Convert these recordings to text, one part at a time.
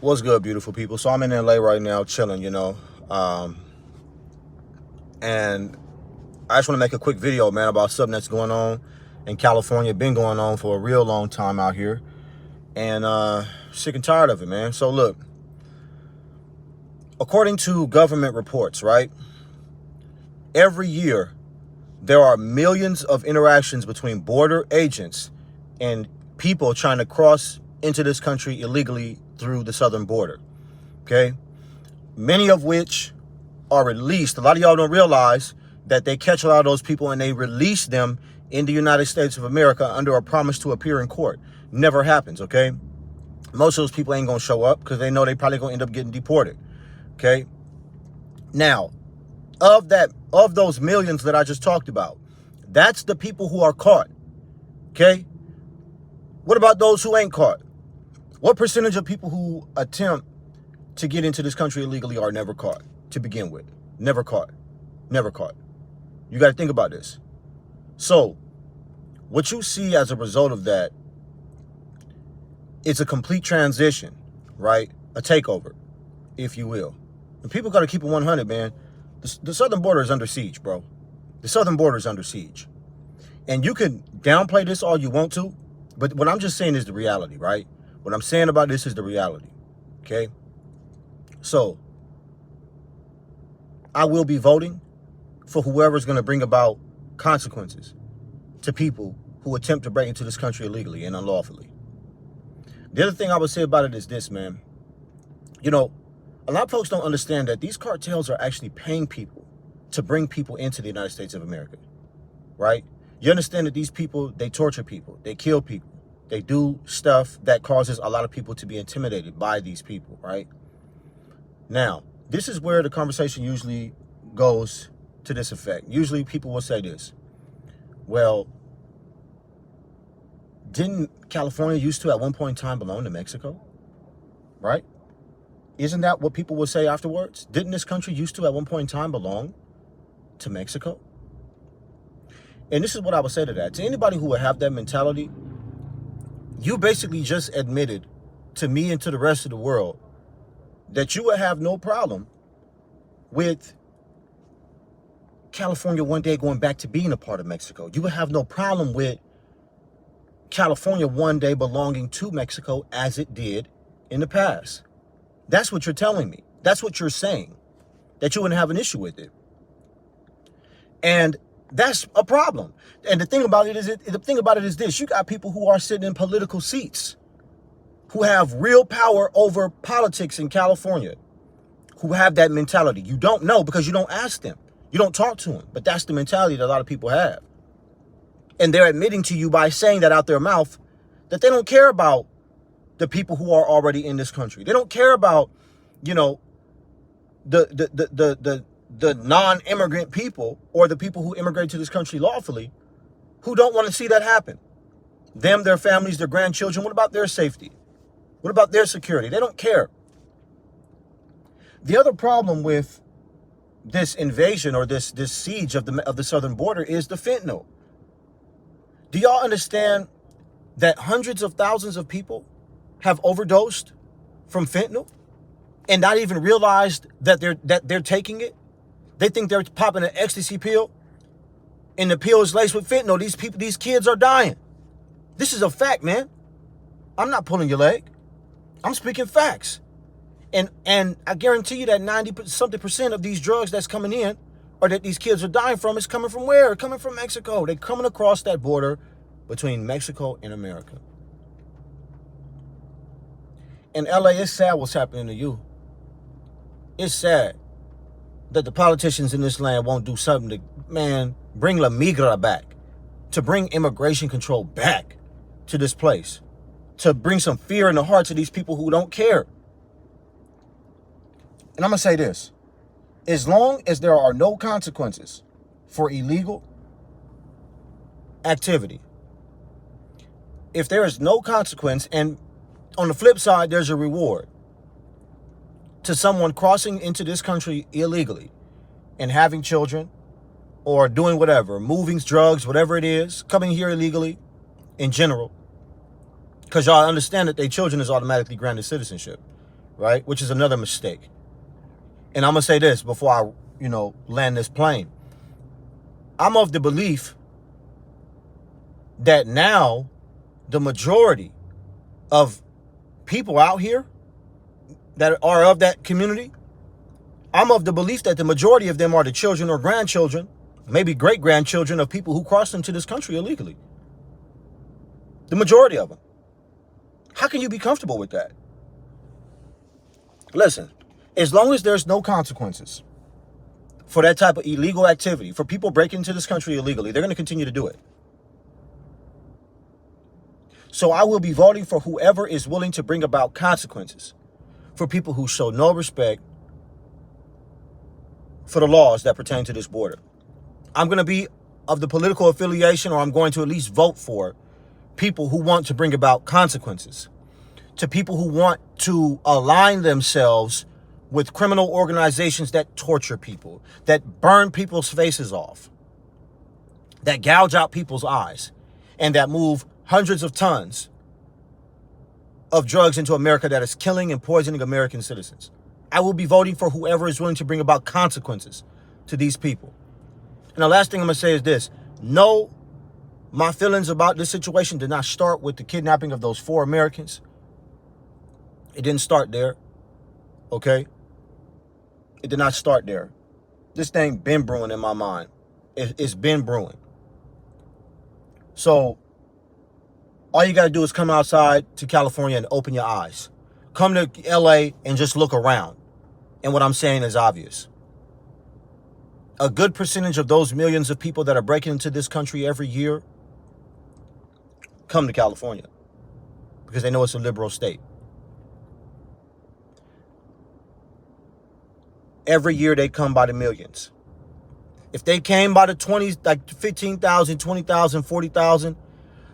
What's good, beautiful people? So I'm in LA right now, chilling, and I just want to make a quick video, man, about something that's going on in California. Been going on for a real long time out here, and sick and tired of it, man. So look, according to government reports, right, every year there are millions of interactions between border agents and people trying to cross into this country illegally through the southern border. Okay, many of which are released. A lot of y'all don't realize that they catch a lot of those people and they release them in the United States of America under a promise to appear in court. Never happens, okay? Most of those people ain't gonna show up because they know they probably gonna end up getting deported, okay? Now, of those millions that I just talked about, that's the people who are caught, okay? What about those who ain't caught? What percentage of people who attempt to get into this country illegally are never caught to begin with? Never caught. Never caught. You got to think about this. So, what you see as a result of that, it's a complete transition, right? A takeover, if you will. And people got to keep it 100, man. The southern border is under siege, bro. The southern border is under siege. And you can downplay this all you want to, but what I'm just saying is the reality, right? What I'm saying about this is the reality, okay? So, I will be voting for whoever's going to bring about consequences to people who attempt to break into this country illegally and unlawfully. The other thing I would say about it is this, man. You know, a lot of folks don't understand that these cartels are actually paying people to bring people into the United States of America, right? You understand that these people, they torture people, they kill people, they do stuff that causes a lot of people to be intimidated by these people, right? Now, this is where the conversation usually goes to this effect. Usually people will say this: well, didn't California used to at one point in time belong to Mexico? Right? Isn't that what people will say afterwards? Didn't this country used to at one point in time belong to Mexico? And this is what I would say to that. To anybody who would have that mentality, you basically just admitted to me and to the rest of the world that you would have no problem with California one day going back to being a part of Mexico. You would have no problem with California one day belonging to Mexico as it did in the past. That's what you're telling me. That's what you're saying, that you wouldn't have an issue with it. And that's a problem. And the thing about it is this: you got people who are sitting in political seats who have real power over politics in California, who have that mentality. You don't know because you don't ask them. You don't talk to them. But that's the mentality that a lot of people have. And they're admitting to you by saying that out their mouth that they don't care about the people who are already in this country. They don't care about, you know, the non-immigrant people or the people who immigrate to this country lawfully who don't want to see that happen. Them, their families, their grandchildren. What about their safety? What about their security? They don't care. The other problem with this invasion or this siege of the southern border is the fentanyl. Do y'all understand that hundreds of thousands of people have overdosed from fentanyl and not even realized that they're taking it? They think they're popping an ecstasy pill and the pill is laced with fentanyl. These kids are dying. This is a fact, man. I'm not pulling your leg. I'm speaking facts. And I guarantee you that 90% of these drugs that's coming in or that these kids are dying from is coming from where? Coming from Mexico. They're coming across that border between Mexico and America. In LA, it's sad what's happening to you. It's sad that the politicians in this land won't do something to, man, bring La Migra back, to bring immigration control back to this place, to bring some fear in the hearts of these people who don't care. And I'm going to say this: as long as there are no consequences for illegal activity, if there is no consequence, and on the flip side, there's a reward to someone crossing into this country illegally and having children or doing whatever, moving drugs, whatever it is, coming here illegally in general, because y'all understand that their children is automatically granted citizenship, right? Which is another mistake. And I'm going to say this before I, land this plane. I'm of the belief that now the majority of people out here that are of that community, I'm of the belief that the majority of them are the children or grandchildren, maybe great-grandchildren of people who crossed into this country illegally. The majority of them. How can you be comfortable with that? Listen, as long as there's no consequences for that type of illegal activity, for people breaking into this country illegally, they're going to continue to do it. So I will be voting for whoever is willing to bring about consequences for people who show no respect for the laws that pertain to this border. I'm going to be of the political affiliation, or I'm going to at least vote for people who want to bring about consequences to people who want to align themselves with criminal organizations that torture people, that burn people's faces off, that gouge out people's eyes, and that move hundreds of tons of drugs into America that is killing and poisoning American citizens. I will be voting for whoever is willing to bring about consequences to these people. And the last thing I'm going to say is this. No, my feelings about this situation did not start with the kidnapping of those 4 Americans. It didn't start there. Okay? It did not start there. This thing been brewing in my mind. It's been brewing. So all you got to do is come outside to California and open your eyes. Come to LA and just look around. And what I'm saying is obvious. A good percentage of those millions of people that are breaking into this country every year come to California because they know it's a liberal state. Every year they come by the millions. If they came by the 20s, like 15,000, 20,000, 40,000,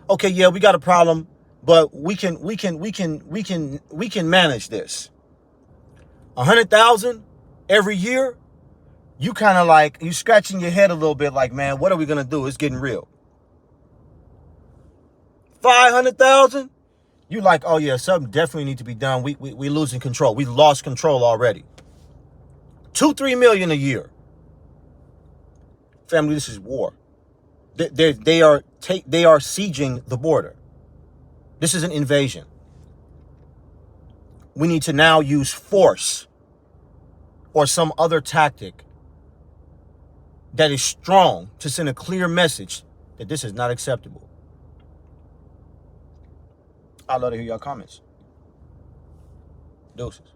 okay, yeah, we got a problem, but we can manage this. 100,000 every year, you kind of like, you scratching your head a little bit like, man, what are we going to do? It's getting real. 500,000, you like, oh yeah, something definitely needs to be done. We losing control. We lost control already. 2-3 million a year. Family, this is war. They are sieging the border. This is an invasion. We need to now use force or some other tactic that is strong to send a clear message that this is not acceptable. I'd love to hear your comments. Deuces.